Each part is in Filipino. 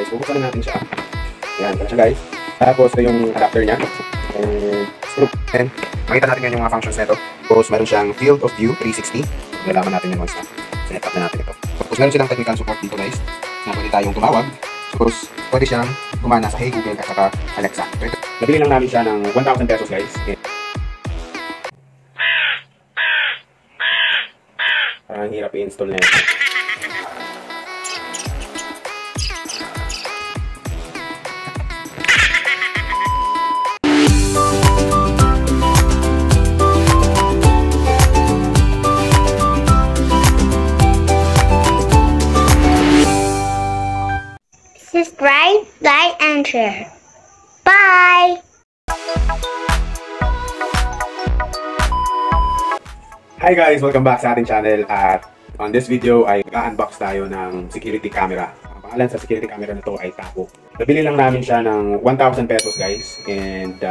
Guys, bubuksan na natin siya. Yan, ito siya guys. Tapos ito yung adapter niya. And screw. And makita natin yan yung mga functions nito. Tapos meron siyang field of view 360. Nalaman natin yung once na. Set up na natin ito. Tapos meron silang technical support dito guys. Na pwede tayong tumawag. Tapos pwede siyang gumana sa Hey Google at saka Alexa. So ito, nabili lang namin siya ng 1,000 pesos guys. Parang hirap i-install na ito. Subscribe, like, and share. Bye! Hi guys! Welcome back sa ating channel at on this video ay mag-unbox tayo ng security camera. Ang pangalan sa security camera na to ay Tapo. Nabili lang namin siya ng 1,000 pesos guys and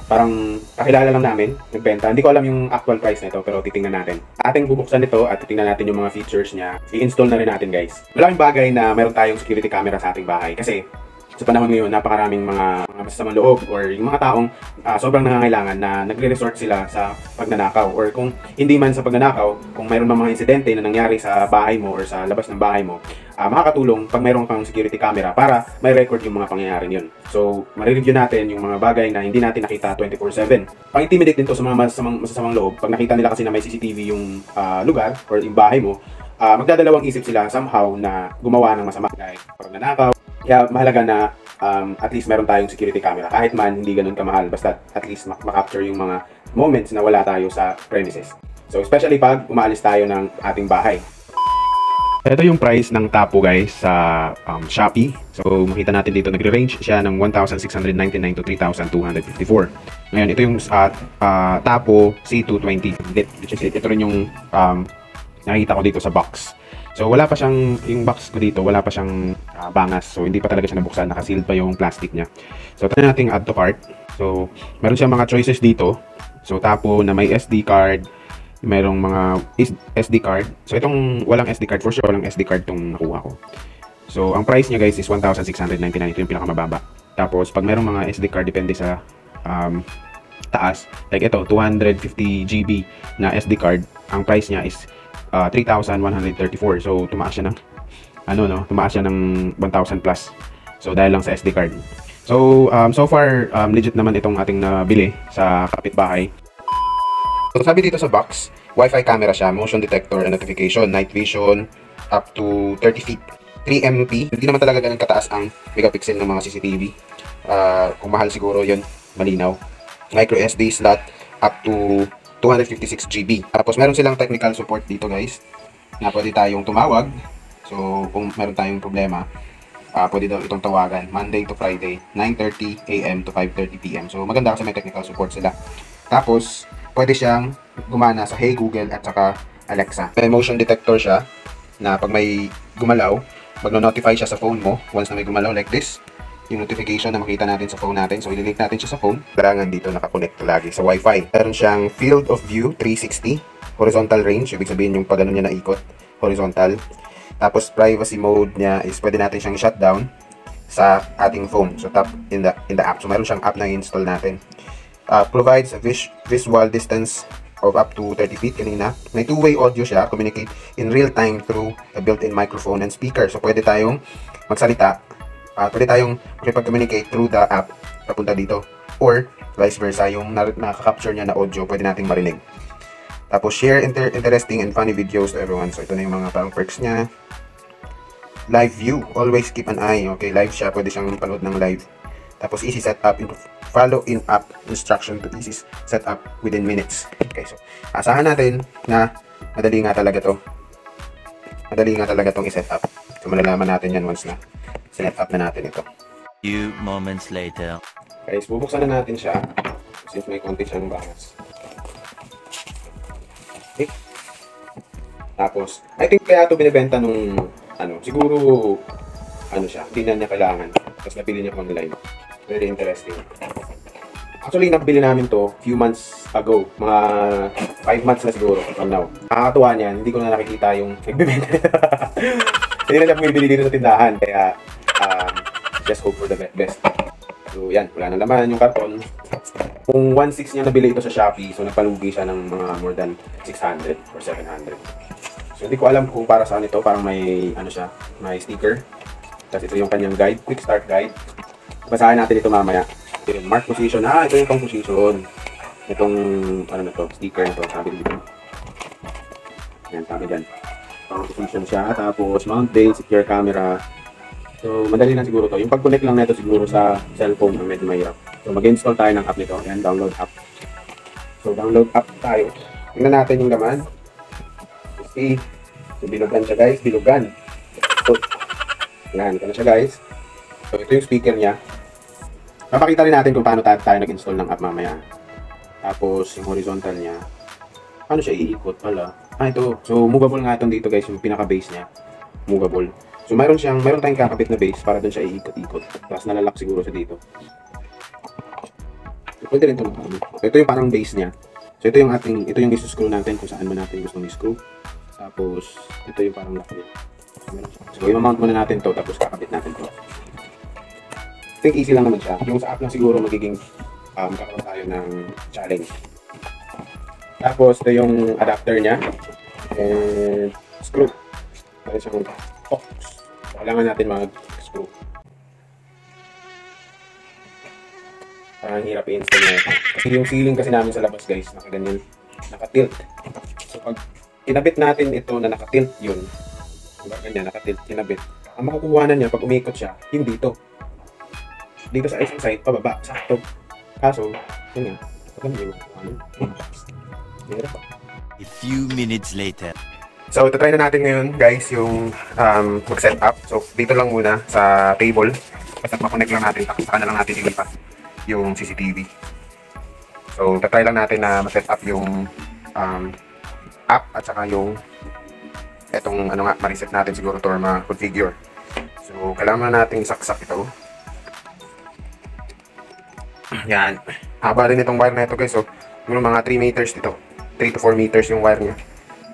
parang kakilala lang namin, nagbenta. Hindi ko alam yung actual price nito pero titingnan natin. Ating bubuksan ito at titingnan natin yung mga features niya. I-install na rin natin guys. Malaking bagay na meron tayong security camera sa ating bahay kasi sa panahon ngayon napakaraming mga masasamang loob or yung mga taong sobrang nangangailangan na nagre-resort sila sa pagnanakaw or kung hindi man sa pagnanakaw, kung mayroon mga insidente na nangyari sa bahay mo or sa labas ng bahay mo, makakatulong pag mayroon kang security camera para may record yung mga pangyayaring yun. So, marireview natin yung mga bagay na hindi natin nakita 24/7. Pang-intimidate din to sa mga masasamang loob. Pag nakita nila kasi na may CCTV yung lugar or yung bahay mo, magdadalawang isip sila somehow na gumawa ng masama like pagnanakaw. Kaya mahalaga na at least meron tayong security camera. Kahit man hindi ganun kamahal, basta at least makapture yung mga moments na wala tayo sa premises. So especially pag umaalis tayo ng ating bahay. Ito yung price ng Tapo guys sa Shopee. So makita natin dito nagre-range siya ng 1,699 to 3,254. Ngayon ito yung Tapo C220 lit. Ito rin yung nakita ko dito sa box. So wala pa siyang, yung box ko dito, wala pa siyang bangas. So hindi pa talaga siya nabuksan, nakasealed pa yung plastic niya. So try natin add to cart. So meron siyang mga choices dito. So Tapo na may SD card, merong mga SD card. So itong walang SD card, for sure walang SD card itong nakuha ko. So ang price niya guys is 1,699, ito yung pinakamababa. Tapos pag merong mga SD card, depende sa taas. Like ito, 250 GB na SD card, ang price niya is 3,134. So tumaas siya ng tumaas siya ng 1,000 plus. So dahil lang sa SD card. So so far legit naman itong ating nabili sa kapitbahay. So sabi dito sa box, Wi-Fi camera siya, motion detector and notification, night vision up to 30 feet, 3 MP. Hindi naman talaga ganun kataas ang megapixel ng mga CCTV. Kung mahal siguro 'yun, malinaw. Micro SD slot up to 256 GB. Tapos meron silang technical support dito guys na pwede tayong tumawag. So kung meron tayong problema, pwede daw itong tawagan Monday to Friday 9:30 AM to 5:30 PM. So maganda kasi may technical support sila. Tapos pwede siyang gumana sa Hey Google at saka Alexa. May motion detector siya na pag may gumalaw, magno-notify siya sa phone mo once na may gumalaw like this. Yung notification na makita natin sa phone natin. So, ililink natin siya sa phone. Kailangan dito nakakonect lagi sa Wi-Fi. Meron siyang field of view 360. Horizontal range. Ibig sabihin yung pag ano niya naikot. Horizontal. Tapos, privacy mode niya is pwede natin siyang shutdown sa ating phone. So, tap in the app. So, meron siyang app na i-install natin. Provides a visual distance of up to 30 feet kanina. May two-way audio siya. Communicate in real time through a built-in microphone and speaker. So, pwede tayong magsalita. Pwede tayong makipag-communicate through the app papunta dito or vice versa, yung nakaka-capture niya na audio pwede nating marinig. Tapos share interesting and funny videos to everyone. So ito na yung mga parang perks niya. Live view, always keep an eye. Okay, live siya, pwede siyang panood ng live. Tapos easy setup, follow in app instruction to easy setup within minutes. Okay, so asahan natin na madali nga talaga tong i-set up. So malalaman natin yan once na set up na natin ito. Few moments later. Guys, bubuksan na natin siya since may konti siyang bangas. Okay. Tapos, I think kaya ito binibenta nung siguro siya, hindi na niya kailangan. Tapos nabili niya online. Very interesting. Actually, nabili namin to few months ago. Mga 5 months na siguro from now. Nakakatuwa niyan, hindi ko na nakikita yung nagbibenta. Hindi na siya bumibili dito sa tindahan. Kaya just hope for the best. So yan, wala na laman yung karton. Kung 1.6 niya nabili ito sa Shopee, so nagpalugi siya ng mga more than 600 or 700. So hindi ko alam kung para saan ito, parang may ano siya, may sticker. Tapos ito yung kanyang guide, quick start guide. Basahin natin ito mamaya. Ito yung mark position. Ito yung pang position. Itong ano na to, sticker na to, sabi dito. Yan, sabi dyan. Pang position siya, tapos mount base, secure camera. So madali lang siguro to. Yung pag-connect lang nito siguro sa cellphone na medyo mahirap. So mag-install tayo ng app nito. Yan, download app. So download app tayo. Tingnan natin yung laman. See, so bilugan siya guys, bilugan. So, yan, ito na siya guys. So ito yung speaker niya. Papakita rin natin kung paano tayo nag-install ng app mamaya. Tapos yung horizontal niya. Paano siya iikot pala? Ito. So movable nga itong dito guys, yung pinaka-base niya. Movable. So mayroon tayong kakabit na base para doon siya iikot-ikot. Tapos nalalak siguro siya dito. So, pwede rin ito. Ito yung parang base niya. So ito yung i-screw natin kung saan man natin gusto i-screw. Tapos ito yung parang lock niya. So i-mount muna natin to, tapos kakabit natin to. I think easy lang naman siya. Yung sa app lang siguro magiging kakaroon tayo ng challenge. Tapos ito yung adapter niya. And screw. Meron siyang box. Kailangan natin mag-screw. Parang hirap i-install na ito. Kasi yung ceiling kasi namin sa labas guys, nakaganyan, nakatilt. So pag kinabit natin ito na nakatilt yun, ganyan, nakatilt, kinabit. Ang makukuha na niya pag umikot siya, yung dito. Dito sa isang side, pababa, sakto. Kaso, yun nga, pag yung A few minutes later. So, try na natin ngayon, guys, yung mag-set up. So, dito lang muna sa table. Basta makonect lang natin, tapos saka na lang natin ilipat yung CCTV. So, try lang natin na ma-set up yung app at saka yung etong ano nga, ma-reset natin siguro to or ma-configure. So, kailangan natin isaksak ito. Yan. Haba rin itong wire na ito, guys. So, mga 3 meters dito. 3 to 4 meters yung wire niya.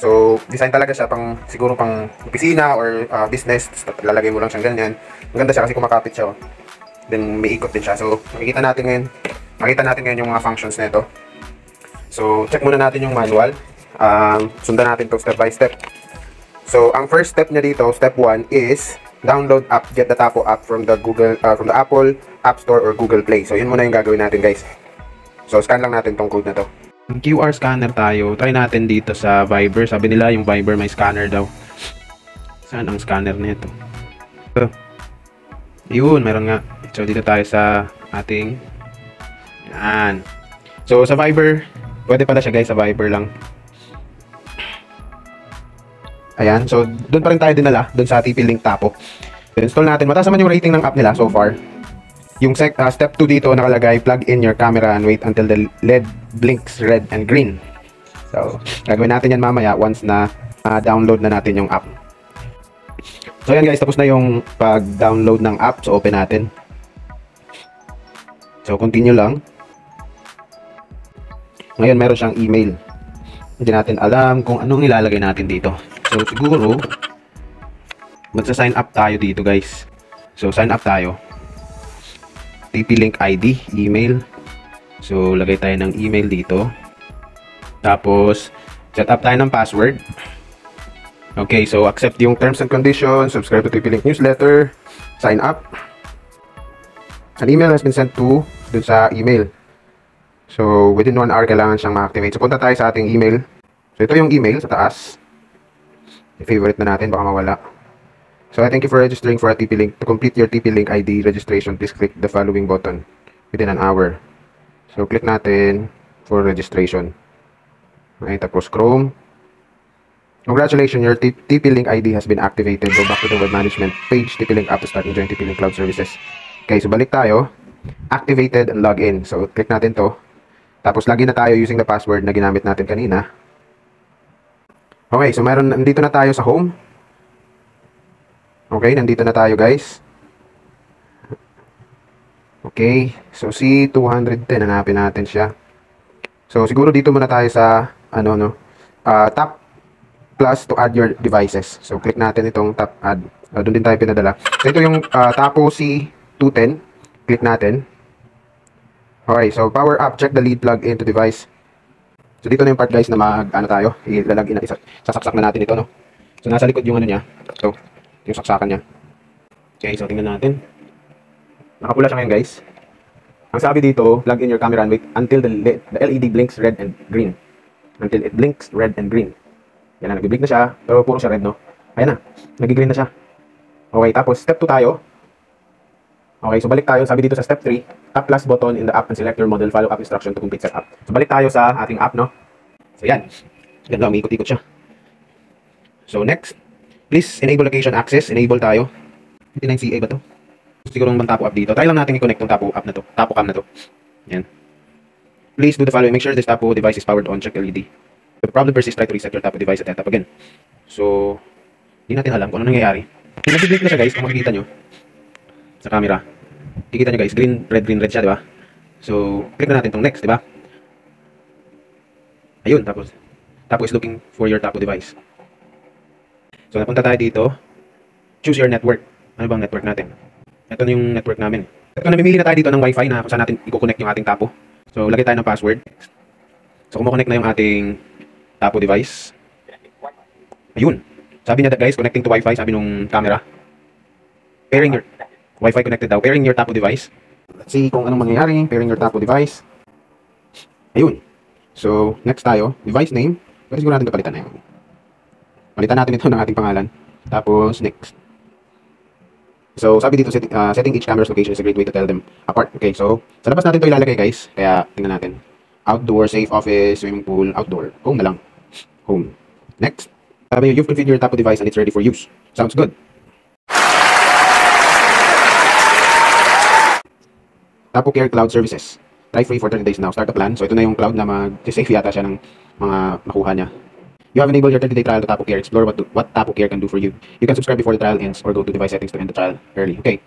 So, design talaga siya siguro pang opisina or business. Lalagay mo lang siyang ganyan. Maganda siya kasi kumakapit siya. Oh. Then, may ikot din siya. So, makikita natin ngayon yung mga functions na ito. So, check muna natin yung manual. Sundan natin to step by step. So, ang first step niya dito, step 1 is download app, get the Tapo app from the Apple App Store or Google Play. So, yun muna yung gagawin natin, guys. So, scan lang natin tong code na to. QR scanner tayo. Try natin dito sa Viber. Sabi nila yung Viber may scanner daw. Saan ang scanner nito? Yun, meron nga. So, dito tayo sa ating yan. So, sa Viber, pwede pala siya guys, sa Viber lang. Ayan. So, doon pa rin tayo dinala. Doon sa TP-Link Tapo. Install natin. Mataas naman yung rating ng app nila so far. Yung step 2 dito nakalagay, plug in your camera and wait until the LED blinks red and green. So, gagawin natin yan mamaya once na download na natin yung app. So, yan guys, tapos na yung pag-download ng app. So, open natin. So, continue lang. Ngayon, meron siyang email. Hindi natin alam kung anong ilalagay natin dito. So, siguro, magsa-sign up tayo dito guys. So, sign up tayo. TP-Link ID, email. So, lagay tayo ng email dito. Tapos, set up tayo ng password. Okay, so accept yung terms and conditions, subscribe to TP-Link newsletter, sign up. An email has been sent to dun sa email. So, within 1 hour, kailangan siyang ma-activate. So, punta tayo sa ating email. So, ito yung email sa taas. I-favorite na natin, baka mawala. So, I thank you for registering for a TP-Link. To complete your TP-Link ID registration, please click the following button within an hour. So, click natin for registration. Okay, tapos Chrome. Congratulations, your TP-Link ID has been activated. Go back to the web management page, TP-Link app to start enjoying TP-Link cloud services. Okay, so balik tayo. Activated and log in. So, click natin to. Tapos, login na tayo using the password na ginamit natin kanina. Okay, so nandito na tayo sa home. Okay, nandito na tayo guys. Okay, so C210, hanapin natin siya. So siguro dito muna tayo sa top plus to add your devices. So, click natin itong tap add. Doon din tayo pinadala. So, ito yung Tapo C210. Click natin. Okay, so power up. Check the lead plug into device. So, dito na yung part guys na ano tayo. Ilalagin na, sasaksak na natin ito, no? So, nasa likod yung ano niya. Ito, yung saksakan niya. Okay, so tingnan natin. Nakapula siya ngayon guys. Ang sabi dito, plug in your camera and wait until the LED blinks red and green. Until it blinks red and green. Yan na, nag-blink na siya. Pero puro siya red, no? Ayan na, nag-green na siya. Okay, tapos step 2 tayo. Okay, so balik tayo. Sabi dito sa step 3, tap plus button in the app and select your model. Follow up instruction to complete setup. So balik tayo sa ating app, no? So yan. Yan lang, umiikot-ikot siya. So next, please enable location access. Enable tayo. 59CA ba to? Siguro ng Tapo app dito. Try lang natin i-connect tong Tapo app na to. Tapo cam na to. Yan. Please do the following. Make sure this Tapo device is powered on. Check LED. If the problem persists, try to reset your Tapo device at tap again. So, hindi natin alam kung ano nangyayari. Kung nag-blink na siya guys, kung makikita nyo sa camera, kikita nyo guys, green, red siya, di ba? So, click na natin tong next, di ba? Ayun, tapos Tapo is looking for your Tapo device. So, napunta tayo dito. Choose your network. Ano bang network natin? Ito na yung network namin. Ito, namimili na tayo dito ng Wi-Fi na kung saan natin i-connect yung ating Tapo. So, lagay tayo ng password. So, kumo-connect na yung ating Tapo device. Ayun. Sabi niya guys, connecting to Wi-Fi, sabi nung camera. Pairing your Wi-Fi connected daw. Pairing your Tapo device. Let's see kung anong mangyayari. Pairing your Tapo device. Ayun. So, next tayo. Device name. Pwede siguro natin kapalitan na yun. Palitan natin ito ng ating pangalan. Tapos, next. So, sabi dito, setting each camera's location is a great way to tell them apart. Okay, so, sa labas natin ito ilalagay guys. Kaya, tingnan natin. Outdoor, safe, office, swimming pool, outdoor. Home na lang. Home. Next. Sabi nyo, you've configured your Tapo device and it's ready for use. Sounds good. Tapo Care Cloud Services. Try free for 30 days now. Start a plan. So, ito na yung cloud na mag-save yata siya ng mga makuha niya. You have enabled your 30-day trial to Tapo Care. Explore what Tapo Care can do for you. You can subscribe before the trial ends or go to device settings to end the trial early. Okay.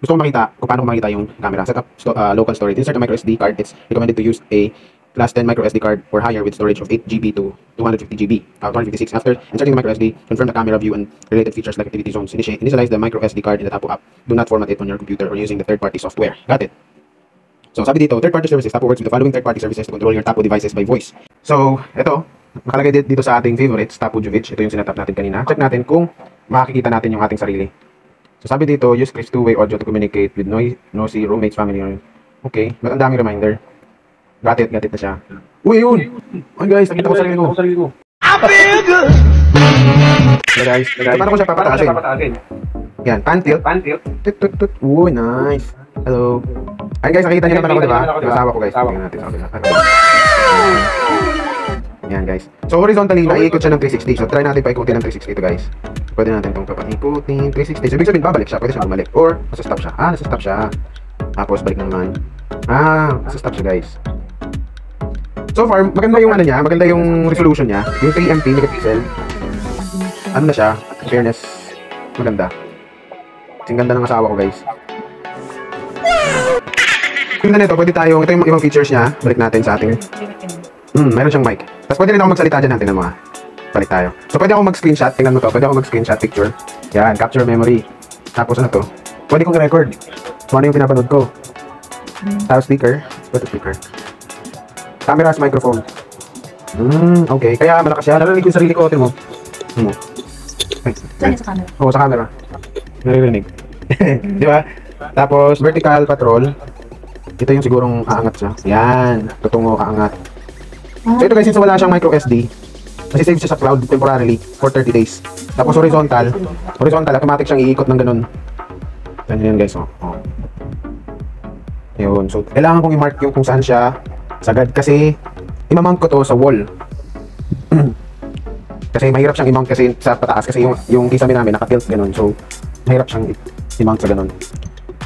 Gusto ko makita kung paano ko makita yung camera. Set up local storage. Insert a micro SD card. It's recommended to use a plus 10 micro SD card or higher with storage of 8 GB to 250 GB. 256. After inserting the micro SD, confirm the camera view and related features like activity zones. Initialize the micro SD card in the Tapo app. Do not format it on your computer or using the third-party software. Got it? So, sabi dito, third-party services. Tapo works with the following third-party services to control your Tapo devices by voice. So, ito, nakalagay dito sa ating favorites, Tapo Jovich. Ito yung sinatap natin kanina. Check natin kung makikita natin yung ating sarili. So, sabi dito, use Chris two-way audio to communicate with noisy roommates, family. Okay, ang daming reminder. Got it na siya. Uy, yun! Ay guys, nakita ko sarili ko. Guys, paano ko siya papataasin? Yan, pan tilt. Tut. Uy, nice. Hello. Ay guys, nakita niyo naman ako, diba? Yung asawa ko guys. Tingnan natin sa kabila. Yan guys. So horizontally, naiikot siya ng 360. So try natin paikutin ng 360 ito guys. Pwede natin itong papaikutin 360. So ibig sabihin, babalik siya. Pwede siya bumalik. Or, nasa-stop siya. Nasa-stop siya. Tapos, balik na naman. Nasa-stop siya guys. So far, maganda yung ano niya. Maganda yung resolution niya. Yung 3MP megapixel. Ano na siya? Fairness. Maganda. Kasing ganda ng asawa ko guys. Tingnan nito, pwede tayo, ito yung ibang features niya. Balik natin sa ating meron siyang mic. Tapos pwede rin ako magsalita dyan. Tingnan mo ha. Balik tayo. So pwede ako mag-screenshot. Tingnan mo to. Pwede ako mag-screenshot picture. Yan, capture memory. Tapos ano to? Pwede kong i-record kung ano yung pinapanood ko. Tapos speaker. Pwede speaker. Camera as microphone. Okay. Kaya malakas siya. Narinig ko yung sarili ko. Tingnan mo. Saan sa camera? Oo, sa camera. Naririnig. Di ba? Tapos vertical patrol. Ito yung sigurong aangat siya. Yan. Tutungo, aangat. So ito guys, since wala siyang micro SD, nasi-save siya sa cloud temporarily for 30 days. Tapos horizontal, automatic siyang iikot ng ganun. Yan guys, oh. Ayun, so kailangan kong i-mark yung kung saan siya sagad kasi imamount ko to sa wall. Kasi mahirap siyang i-mount kasi sa pataas kasi yung kisame namin naka-tilt ganun. So mahirap siyang i-mount sa ganun.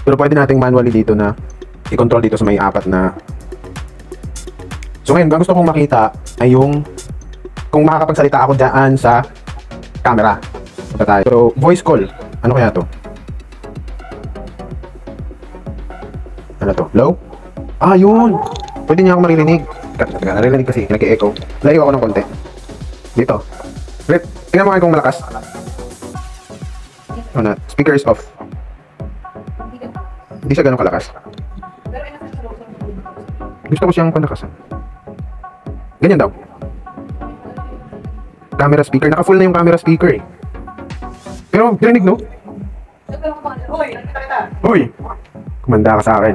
Pero pwede nating manually dito na i-control dito sa may apat na. So ngayon, ang gusto kong makita ay yung kung makakapagsalita ako dyan sa camera. Punta tayo. Pero voice call, ano kaya to? Ano to? Low? Yun! Pwede niya ako maririnig. Naririnig kasi, nag-e-echo. Layo ako ng konti. Dito. Tingnan Tingnan mo kayo kung malakas. Oh, na. Speaker is off. Hindi siya ganun kalakas. Gusto ko siyang palakasan. Ganyan daw. Camera speaker. Naka-full na yung camera speaker eh. Pero, dirinig no? Uy! Kumanda ka sa akin.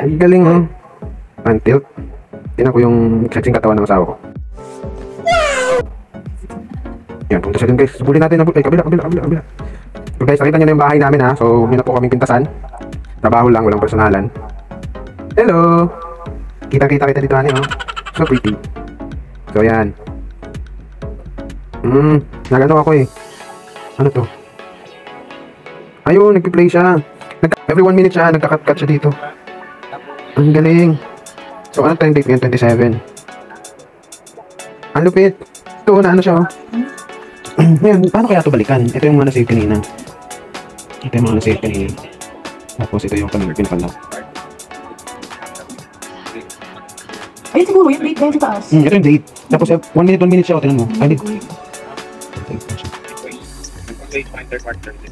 Ay, galing oh. Untilt. Tingnan ko yung sexing katawan ng asawa ko. Yan, punta siya dun guys. Subulin natin. Ay, kabila. So guys, nakita nyo na yung bahay namin ha. So, yun na po kaming pintasan. Trabaho lang, walang personalan. Hello! Kita dito ano oh. So pretty. So yan. Nagano ako eh. Ano to? Ayun, nagpi-play siya. Every 1 minute siya, nagka-cut siya dito. Ang galing. So ano time date ngayon? 27. Ang lupit. Ito, na ano siya oh. Ngayon, paano kaya ito balikan? Ito yung mga na-save kanina. Tapos ito yung pinapalaw. Ayun siguro, yung date dahil sa taas. Ito yung date. Tapos 1 minute siya. O, tingnan mo. I need...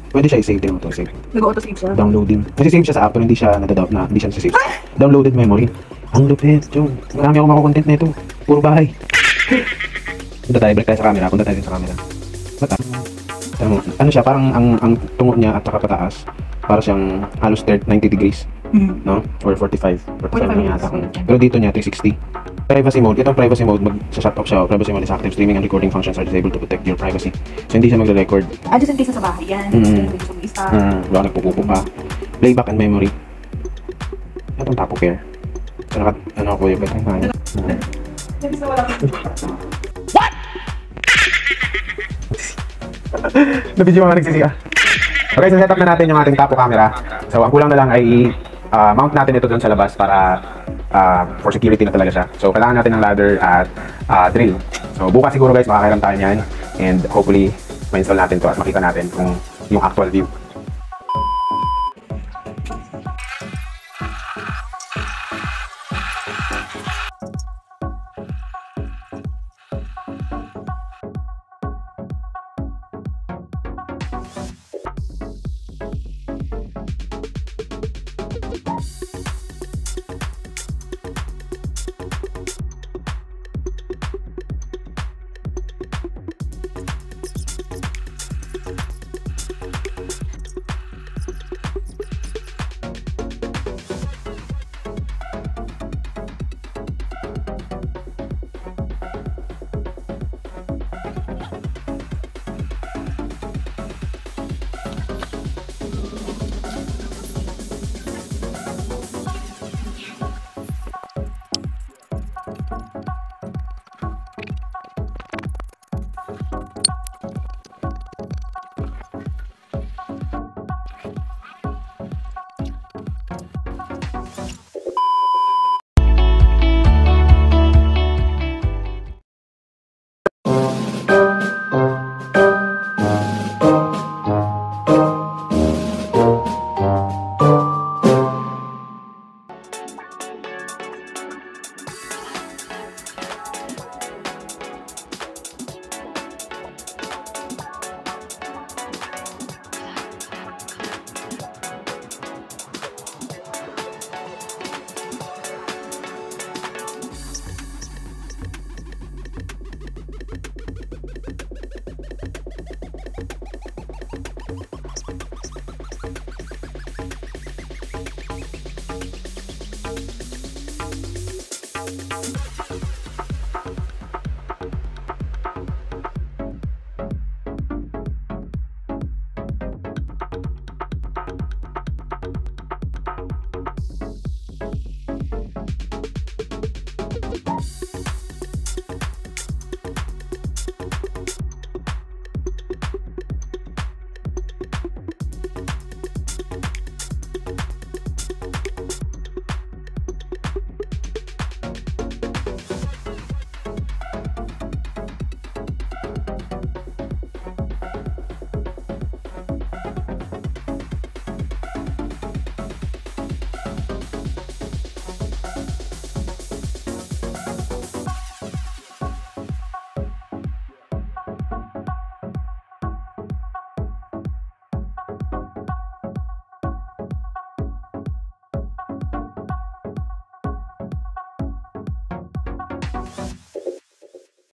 Pwede siya i-save din mo ito. Save. Nag-auto-save siya. Downloading. Kasi save siya sa app pero hindi siya hindi siya save. Downloaded memory. Ang lupit, Jung. Marami akong makakontent na ito. Puro bahay. Punta tayo, break tayo sa camera. Bata. Ano siya, parang ang tungo niya at saka pataas. Para siyang halos 90 degrees. No? Or 45 na yata. Pero dito niya, 360. Privacy mode. Itong privacy mode, mag-shut off siya. Privacy mode is active. Streaming and recording functions are disabled to protect your privacy. So, hindi siya magre-record. Just in case sa bahay yan. Isa. Wala nagpupupo pa. Playback and memory. Itong tapo care. So, ano ako yung betang kaya. What? Nabidyo mga nagsisiya. Okay, so set up na natin yung ating tapo camera. So, ang kulang na lang ay mount natin ito doon sa labas para for security na talaga siya. So, kailangan natin ng ladder at drill. So, bukas siguro guys, makakairam tayo niyan. And hopefully, ma-install natin to at makita natin kung yung actual view.